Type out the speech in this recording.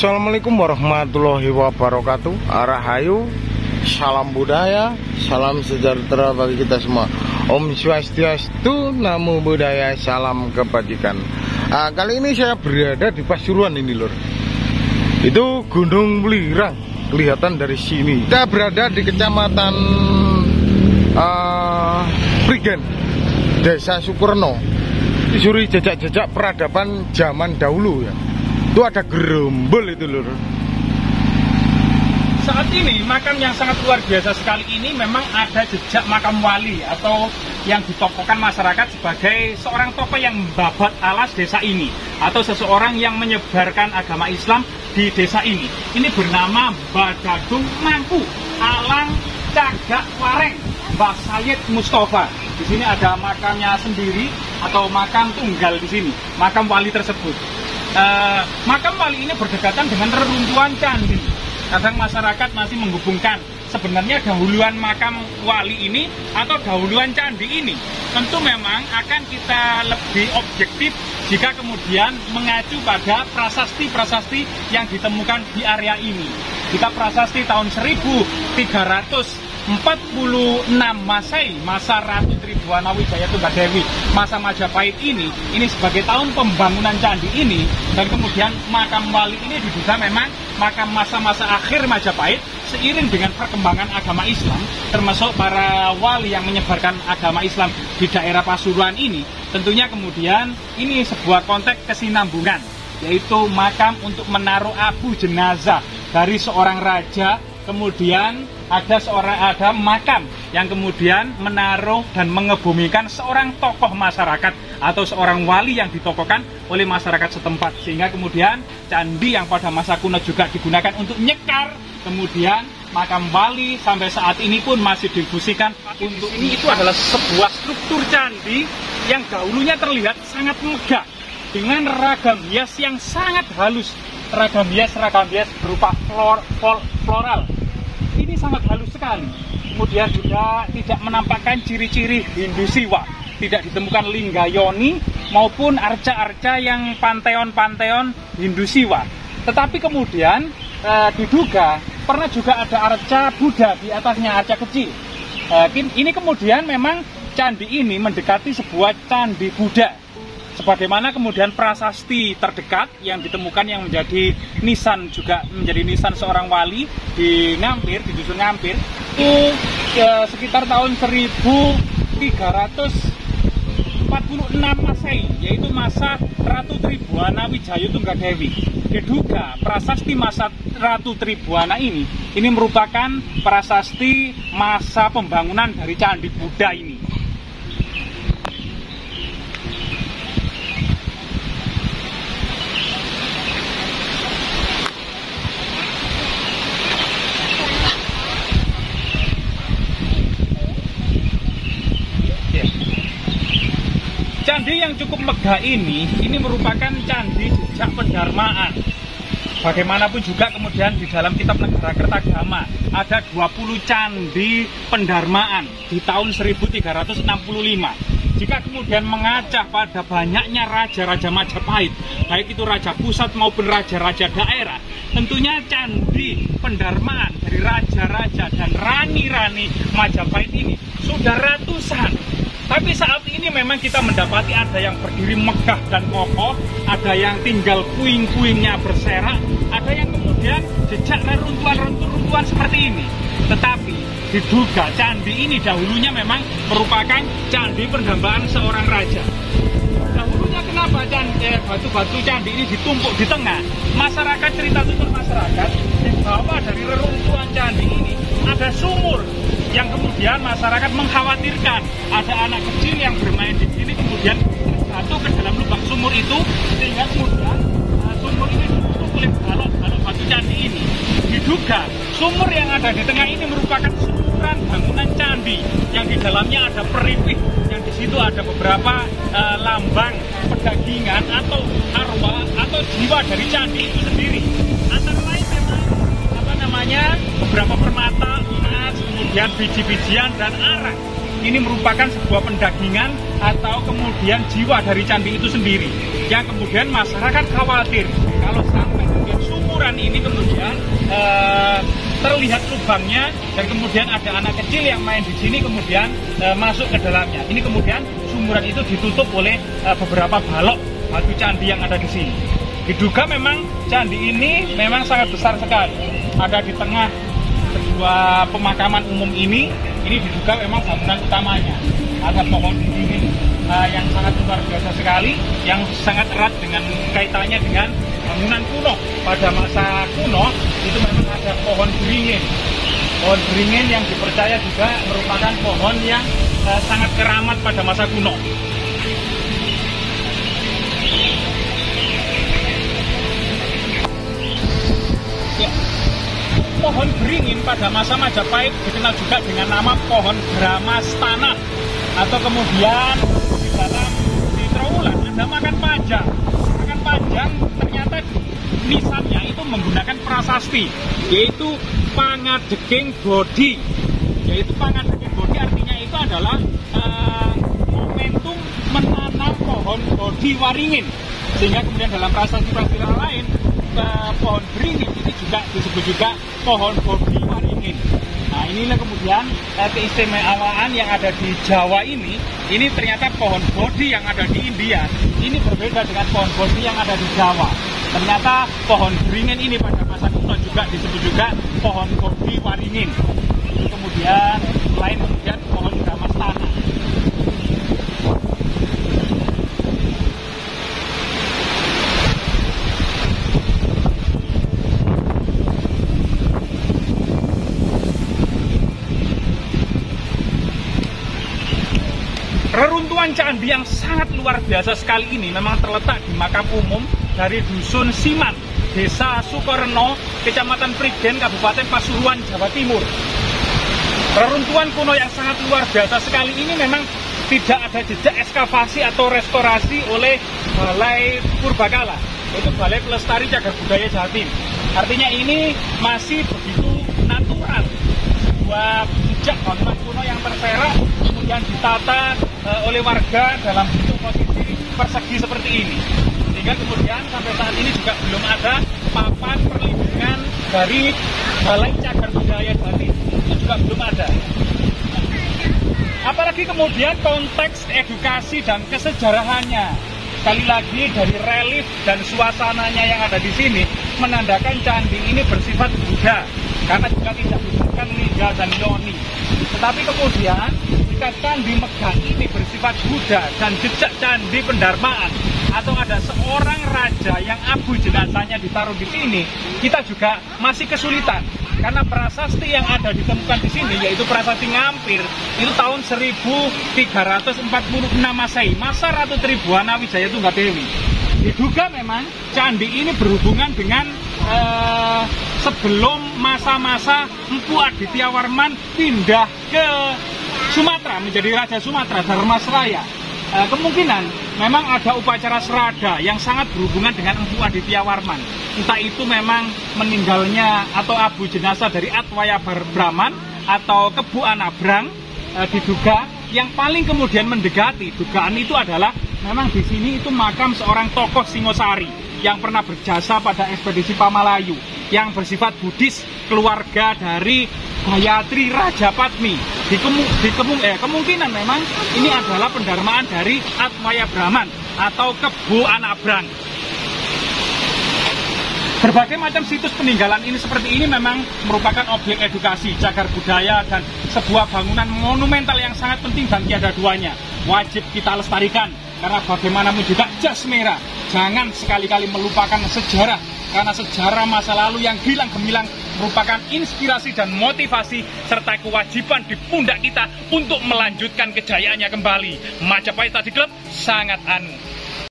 Assalamualaikum warahmatullahi wabarakatuh. Rahayu, salam budaya, salam sejahtera bagi kita semua. Om Swastiastu, Namo Buddhaya, salam kebajikan. Kali ini saya berada di Pasuruan ini lur. Itu Gunung Welirang, kelihatan dari sini. Kita berada di kecamatan Prigen, Desa Sukurno. Disuri jejak-jejak peradaban zaman dahulu ya. Itu ada gerombol itu lur. Saat ini makam yang sangat luar biasa sekali ini memang ada jejak makam wali atau yang ditokohkan masyarakat sebagai seorang tokoh yang membabat alas desa ini atau seseorang yang menyebarkan agama Islam di desa ini. Ini bernama Badadung Mangku Alang Cagak Wareng Mbah Sayyid Mustafa. Di sini ada makamnya sendiri atau makam tunggal di sini, makam wali tersebut. Makam wali ini berdekatan dengan reruntuhan candi. Kadang masyarakat masih menghubungkan sebenarnya dahuluan makam wali ini atau dahuluan candi ini. Tentu memang akan kita lebih objektif jika kemudian mengacu pada prasasti-prasasti yang ditemukan di area ini. Kita prasasti tahun 1346 Masehi, masa Ratu Tribhuwana Wijaya Tunggadewi, masa Majapahit ini sebagai tahun pembangunan candi ini, dan kemudian makam wali ini diduga memang makam masa-masa akhir Majapahit seiring dengan perkembangan agama Islam, termasuk para wali yang menyebarkan agama Islam di daerah Pasuruan ini. Tentunya kemudian ini sebuah konteks kesinambungan, yaitu makam untuk menaruh abu jenazah dari seorang raja. Kemudian ada makam yang kemudian menaruh dan mengebumikan seorang tokoh masyarakat atau seorang wali yang ditokohkan oleh masyarakat setempat, sehingga kemudian candi yang pada masa kuno juga digunakan untuk nyekar. Kemudian makam wali sampai saat ini pun masih difungsikan untuk ini. Itu adalah sebuah struktur candi yang dahulunya terlihat sangat megah dengan ragam hias yang sangat halus, ragam hias berupa floral. Ini sangat halus sekali. Kemudian juga tidak menampakkan ciri-ciri Hindu Siwa, tidak ditemukan linggayoni maupun arca-arca yang panteon-panteon Hindu Siwa. Tetapi kemudian diduga pernah juga ada arca Buddha di atasnya, arca kecil. Ini kemudian memang candi ini mendekati sebuah candi Buddha. Sebagaimana kemudian prasasti terdekat yang ditemukan yang menjadi nisan, juga menjadi nisan seorang wali di Ngampir, di Dusun Ngampir, itu sekitar tahun 1346 Masehi, yaitu masa Ratu Tribhuwana Wijaya Tunggadewi. Diduga prasasti masa Ratu Tribhuwana ini merupakan prasasti masa pembangunan dari candi Buddha ini. Candi yang cukup megah ini merupakan candi jejak pendharmaan. Bagaimanapun juga kemudian di dalam kitab Negara Kertagama ada 20 candi pendharmaan di tahun 1365. Jika kemudian mengacah pada banyaknya raja-raja Majapahit, baik itu raja pusat maupun raja-raja daerah, tentunya candi pendharmaan dari raja-raja dan rani-rani Majapahit ini sudah ratusan. Tapi saat ini memang kita mendapati ada yang berdiri megah dan kokoh, ada yang tinggal puing-puingnya berserak, ada yang kemudian jejak reruntuhan seperti ini. Tetapi diduga candi ini dahulunya memang merupakan candi pendambaan seorang raja. Dahulunya kenapa batu-batu candi ini ditumpuk di tengah? Masyarakat, cerita tutur masyarakat, di bawah dari reruntuhan candi ini ada sumur yang kemudian masyarakat mengkhawatirkan ada anak kecil yang bermain di sini kemudian jatuh ke dalam lubang sumur itu, sehingga kemudian sumur ini ditutup oleh balok batu candi ini. Diduga sumur yang ada di tengah ini merupakan sumuran bangunan candi yang di dalamnya ada peripit, yang di situ ada beberapa lambang pedagingan atau arwah atau jiwa dari candi itu sendiri. Antara lain memang beberapa permata, emas, kemudian biji-bijian dan arang. Ini merupakan sebuah pendagingan atau kemudian jiwa dari candi itu sendiri, yang kemudian masyarakat khawatir kalau sampai kemudian sumuran terlihat lubangnya, dan kemudian ada anak kecil yang main di sini kemudian masuk ke dalamnya. Ini kemudian sumuran itu ditutup oleh beberapa balok batu candi yang ada di sini. Diduga memang candi ini memang sangat besar sekali. Ada di tengah kedua pemakaman umum ini diduga memang bangunan utamanya. Ada pohon beringin yang sangat luar biasa sekali, yang sangat erat dengan kaitannya dengan bangunan kuno. Pada masa kuno itu memang ada pohon beringin. Pohon beringin yang dipercaya juga merupakan pohon yang sangat keramat pada masa kuno. Pohon beringin pada masa Majapahit dikenal juga dengan nama pohon Bramastana, atau kemudian di dalam di Trowulan ada makan panjang. Makan panjang ternyata nisannya itu menggunakan prasasti, yaitu Pangadeging Bodhi. Yaitu Pangadeging Bodhi artinya itu adalah momentum menanam pohon Bodhi waringin. Sehingga kemudian dalam prasasti-prasasti lain pohon beringin itu juga disebut juga pohon Bodhi waringin. Nah, inilah kemudian keistimewaan yang ada di Jawa ini ternyata pohon Bodhi yang ada di India ini berbeda dengan pohon Bodhi yang ada di Jawa. Ternyata pohon beringin ini pada masa kuno juga disebut juga pohon Bodhi waringin. Itu kemudian lain kemudian pohon Bramastana. Reruntuhan candi yang sangat luar biasa sekali ini memang terletak di makam umum dari Dusun Siman, Desa Sukorno, Kecamatan Prigen, Kabupaten Pasuruan, Jawa Timur. Reruntuhan kuno yang sangat luar biasa sekali ini memang tidak ada jejak ekskavasi atau restorasi oleh Balai Purbakala, yaitu Balai Pelestari Cagar Budaya Jatim. Artinya ini masih begitu natural, sebuah jejak bangunan kuno yang terserak kemudian ditata oleh warga dalam bentuk posisi persegi seperti ini. Sehingga kemudian sampai saat ini juga belum ada papan perlindungan dari Balai Cagar Budaya Jatim. Itu juga belum ada. Apalagi kemudian konteks edukasi dan kesejarahannya. Sekali lagi dari relief dan suasananya yang ada di sini menandakan candi ini bersifat Buddha, karena juga tidak disebutkan Linga dan Yoni. Tetapi kemudian jika candi megah ini bersifat Buddha dan jejak candi pendarmaan, atau ada seorang raja yang abu jenazahnya ditaruh di sini, kita juga masih kesulitan. Karena prasasti yang ada ditemukan di sini, yaitu prasasti Ngampir, itu tahun 1346 Masehi, masa Ratu Tribuana Wijaya Tunggadewi. Diduga memang candi ini berhubungan dengan sebelum masa-masa Empu Adityawarman pindah ke Sumatera, menjadi Raja Sumatera, Dharmasraya. Kemungkinan memang ada upacara serada yang sangat berhubungan dengan Empu Adityawarman. Entah itu memang meninggalnya atau abu jenazah dari Atwaya Brahman atau Kebu Anabrang, diduga yang paling kemudian mendekati dugaan itu adalah memang di sini itu makam seorang tokoh Singosari yang pernah berjasa pada ekspedisi Pamalayu, yang bersifat Buddhis, keluarga dari Gayatri Rajapatmi. Kemungkinan memang ini adalah pendarmaan dari Atwaya Brahman atau Kebu Anabrang. Berbagai macam situs peninggalan ini seperti ini memang merupakan objek edukasi, cagar budaya, dan sebuah bangunan monumental yang sangat penting dan tiada duanya. Wajib kita lestarikan, karena bagaimanapun juga jas merah. Jangan sekali-kali melupakan sejarah, karena sejarah masa lalu yang hilang gemilang merupakan inspirasi dan motivasi serta kewajiban di pundak kita untuk melanjutkan kejayaannya kembali. Majapahit Study Club sangat anu.